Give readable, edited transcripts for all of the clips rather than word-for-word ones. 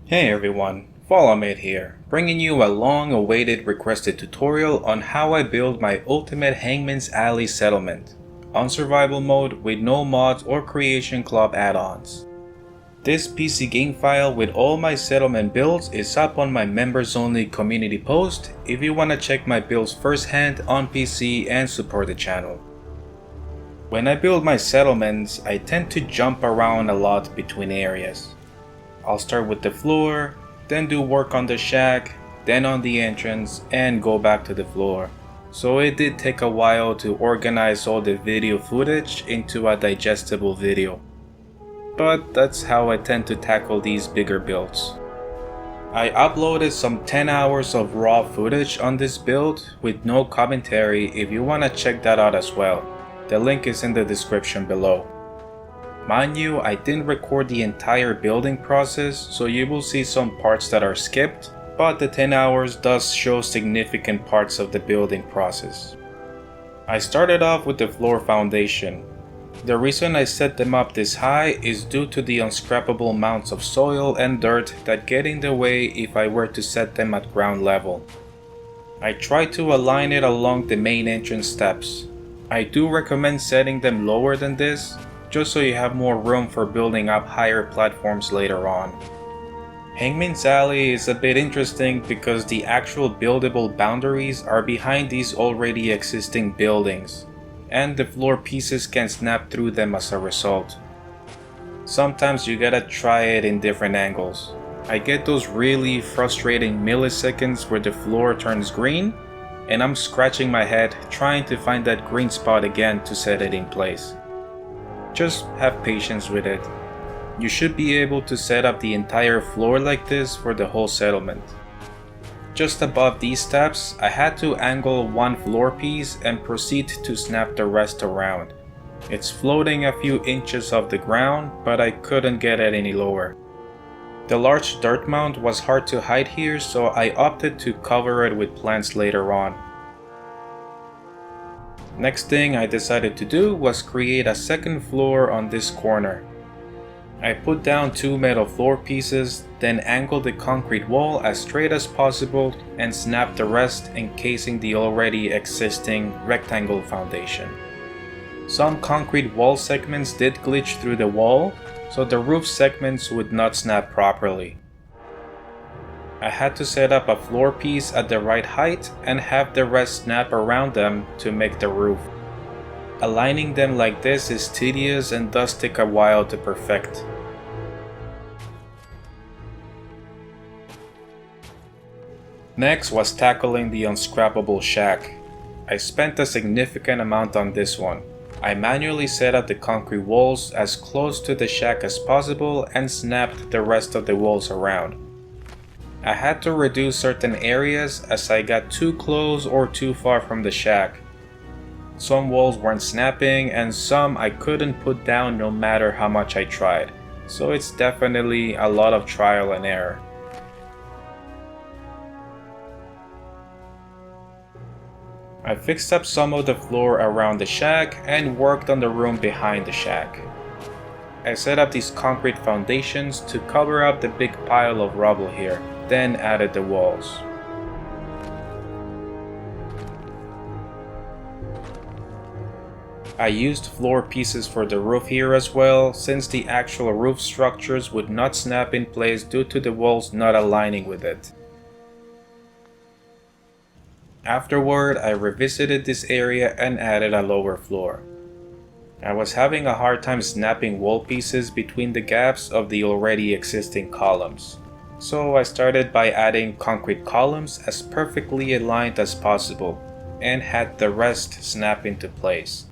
Hey everyone, FollowMate here, bringing you a long-awaited requested tutorial on how I build my ultimate Hangman's Alley settlement, on survival mode with no mods or Creation Club add-ons. This PC game file with all my settlement builds is up on my members only community post if you wanna check my builds firsthand on PC and support the channel. When I build my settlements, I tend to jump around a lot between areas. I'll start with the floor, then do work on the shack, then on the entrance, and go back to the floor. So it did take a while to organize all the video footage into a digestible video. But that's how I tend to tackle these bigger builds. I uploaded some 10 hours of raw footage on this build with no commentary if you wanna check that out as well. The link is in the description below. Mind you, I didn't record the entire building process, so you will see some parts that are skipped, but the 10 hours does show significant parts of the building process. I started off with the floor foundation. The reason I set them up this high is due to the unscrapable amounts of soil and dirt that get in the way if I were to set them at ground level. I tried to align it along the main entrance steps. I do recommend setting them lower than this, just so you have more room for building up higher platforms later on. Hangman's Alley is a bit interesting because the actual buildable boundaries are behind these already existing buildings, and the floor pieces can snap through them as a result. Sometimes you gotta try it in different angles. I get those really frustrating milliseconds where the floor turns green, and I'm scratching my head trying to find that green spot again to set it in place. Just have patience with it. You should be able to set up the entire floor like this for the whole settlement. Just above these steps, I had to angle one floor piece and proceed to snap the rest around. It's floating a few inches off the ground, but I couldn't get it any lower. The large dirt mound was hard to hide here, so I opted to cover it with plants later on. Next thing I decided to do was create a second floor on this corner. I put down 2 metal floor pieces, then angled the concrete wall as straight as possible and snapped the rest, encasing the already existing rectangle foundation. Some concrete wall segments did glitch through the wall, so the roof segments would not snap properly. I had to set up a floor piece at the right height and have the rest snap around them to make the roof. Aligning them like this is tedious and does take a while to perfect. Next was tackling the unscrapable shack. I spent a significant amount on this one. I manually set up the concrete walls as close to the shack as possible and snapped the rest of the walls around. I had to reduce certain areas as I got too close or too far from the shack. Some walls weren't snapping and some I couldn't put down no matter how much I tried, so it's definitely a lot of trial and error. I fixed up some of the floor around the shack and worked on the room behind the shack. I set up these concrete foundations to cover up the big pile of rubble here, then added the walls. I used floor pieces for the roof here as well, since the actual roof structures would not snap in place due to the walls not aligning with it. Afterward, I revisited this area and added a lower floor. I was having a hard time snapping wall pieces between the gaps of the already existing columns. So I started by adding concrete columns as perfectly aligned as possible and had the rest snap into place.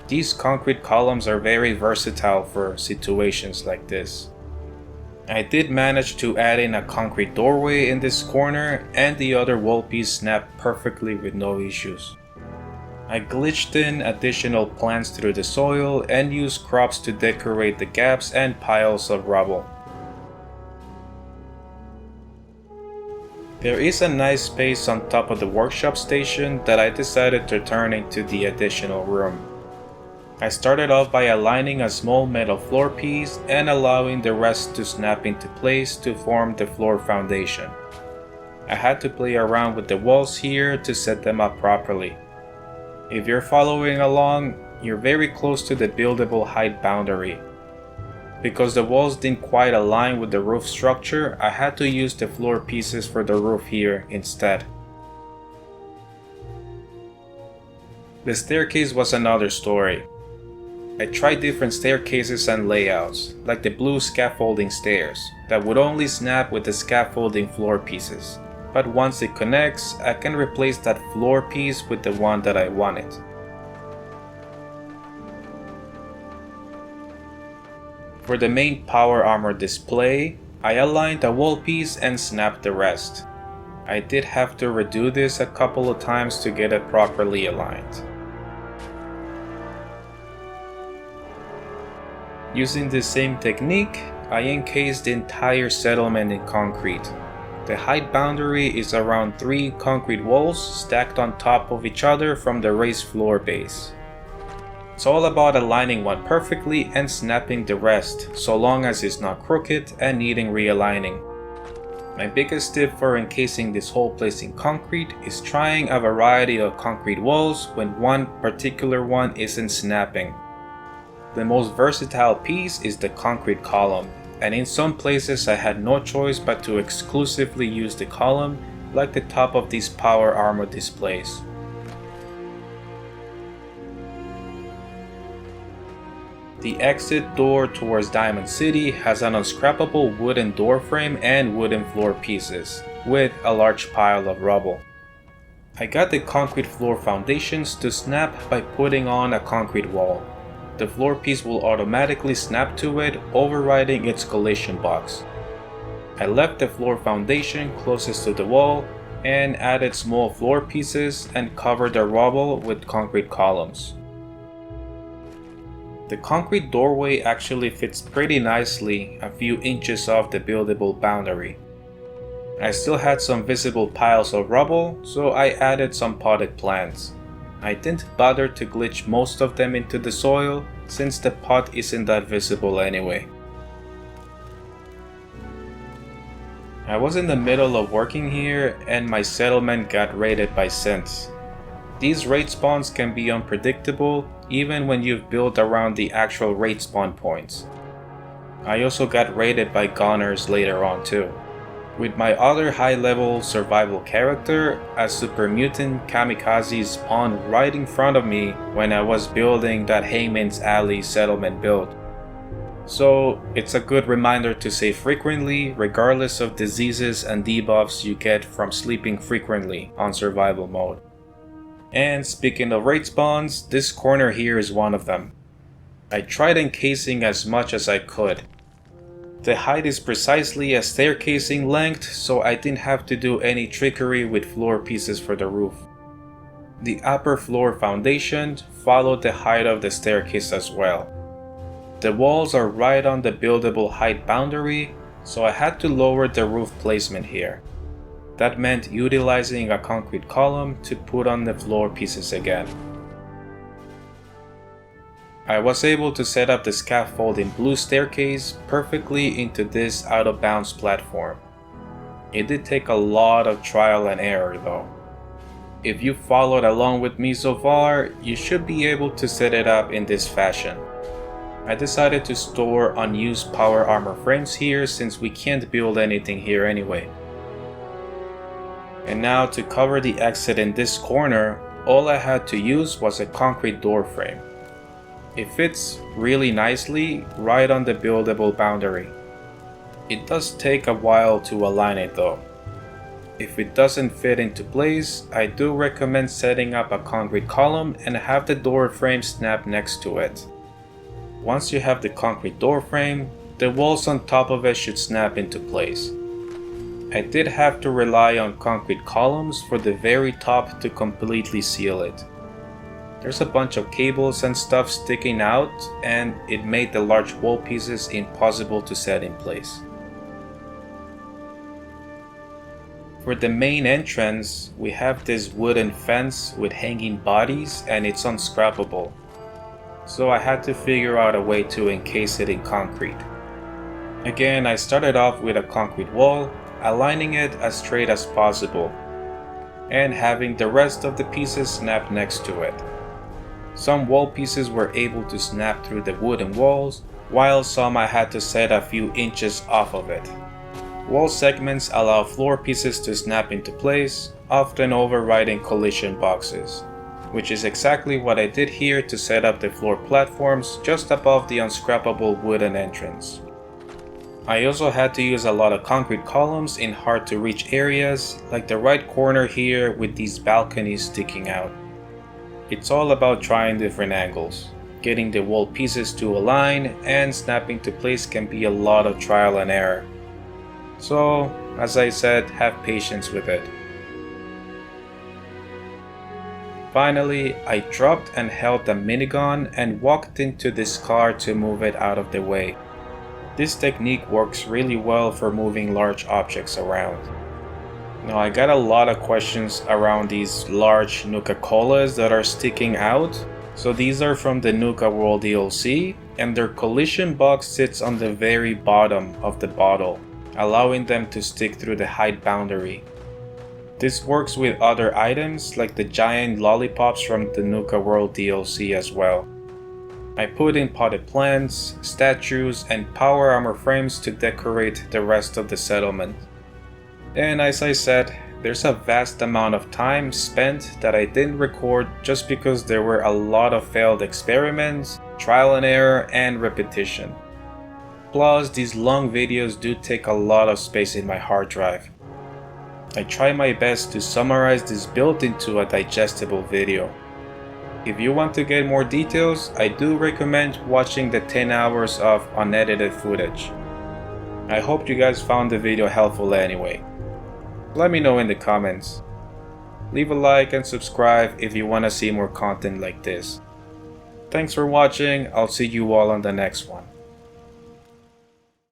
These concrete columns are very versatile for situations like this. I did manage to add in a concrete doorway in this corner and the other wall piece snapped perfectly with no issues. I glitched in additional plants through the soil and used crops to decorate the gaps and piles of rubble. There is a nice space on top of the workshop station that I decided to turn into the additional room. I started off by aligning a small metal floor piece and allowing the rest to snap into place to form the floor foundation. I had to play around with the walls here to set them up properly. If you're following along, you're very close to the buildable height boundary. Because the walls didn't quite align with the roof structure, I had to use the floor pieces for the roof here instead. The staircase was another story. I tried different staircases and layouts, like the blue scaffolding stairs, that would only snap with the scaffolding floor pieces. But once it connects, I can replace that floor piece with the one that I wanted. For the main power armor display, I aligned a wall piece and snapped the rest. I did have to redo this a couple of times to get it properly aligned. Using the same technique, I encased the entire settlement in concrete. The height boundary is around 3 concrete walls stacked on top of each other from the raised floor base. It's all about aligning one perfectly and snapping the rest, so long as it's not crooked and needing realigning. My biggest tip for encasing this whole place in concrete is trying a variety of concrete walls when one particular one isn't snapping. The most versatile piece is the concrete column, and in some places I had no choice but to exclusively use the column, like the top of these power armor displays. The exit door towards Diamond City has an unscrapable wooden door frame and wooden floor pieces, with a large pile of rubble. I got the concrete floor foundations to snap by putting on a concrete wall. The floor piece will automatically snap to it, overriding its collision box. I left the floor foundation closest to the wall and added small floor pieces and covered the rubble with concrete columns. The concrete doorway actually fits pretty nicely a few inches off the buildable boundary. I still had some visible piles of rubble, so I added some potted plants. I didn't bother to glitch most of them into the soil, since the pot isn't that visible anyway. I was in the middle of working here and my settlement got raided by synths. These raid spawns can be unpredictable even when you've built around the actual raid spawn points. I also got raided by goners later on too. With my other high-level survival character, a super mutant kamikaze spawned right in front of me when I was building that Hangman's Alley settlement build. So it's a good reminder to save frequently regardless of diseases and debuffs you get from sleeping frequently on survival mode. And speaking of raid spawns, this corner here is one of them. I tried encasing as much as I could. The height is precisely a staircasing length, so I didn't have to do any trickery with floor pieces for the roof. The upper floor foundation followed the height of the staircase as well. The walls are right on the buildable height boundary, so I had to lower the roof placement here. That meant utilizing a concrete column to put on the floor pieces again. I was able to set up the scaffolding blue staircase perfectly into this out-of-bounds platform. It did take a lot of trial and error though. If you followed along with me so far, you should be able to set it up in this fashion. I decided to store unused power armor frames here since we can't build anything here anyway. And now to cover the exit in this corner, all I had to use was a concrete door frame. It fits really nicely right on the buildable boundary. It does take a while to align it though. If it doesn't fit into place, I do recommend setting up a concrete column and have the door frame snap next to it. Once you have the concrete door frame, the walls on top of it should snap into place. I did have to rely on concrete columns for the very top to completely seal it. There's a bunch of cables and stuff sticking out, and it made the large wall pieces impossible to set in place. For the main entrance, we have this wooden fence with hanging bodies and it's unscrapable. so I had to figure out a way to encase it in concrete. Again, I started off with a concrete wall, aligning it as straight as possible, and having the rest of the pieces snap next to it. Some wall pieces were able to snap through the wooden walls, while some I had to set a few inches off of it. Wall segments allow floor pieces to snap into place, often overriding collision boxes, which is exactly what I did here to set up the floor platforms just above the unscrapable wooden entrance. I also had to use a lot of concrete columns in hard to reach areas, like the right corner here with these balconies sticking out. It's all about trying different angles. Getting the wall pieces to align and snapping to place can be a lot of trial and error. So, as I said, have patience with it. Finally, I dropped and held the minigun and walked into this car to move it out of the way. This technique works really well for moving large objects around. Now, I got a lot of questions around these large Nuka-Colas that are sticking out. So these are from the Nuka World DLC, and their collision box sits on the very bottom of the bottle, allowing them to stick through the height boundary. This works with other items like the giant lollipops from the Nuka World DLC as well. I put in potted plants, statues, and power armor frames to decorate the rest of the settlement. And as I said, there's a vast amount of time spent that I didn't record just because there were a lot of failed experiments, trial and error, and repetition. Plus, these long videos do take a lot of space in my hard drive. I try my best to summarize this build into a digestible video. If you want to get more details, I do recommend watching the 10 hours of unedited footage. I hope you guys found the video helpful anyway. Let me know in the comments. Leave a like and subscribe if you want to see more content like this. Thanks for watching, I'll see you all on the next one.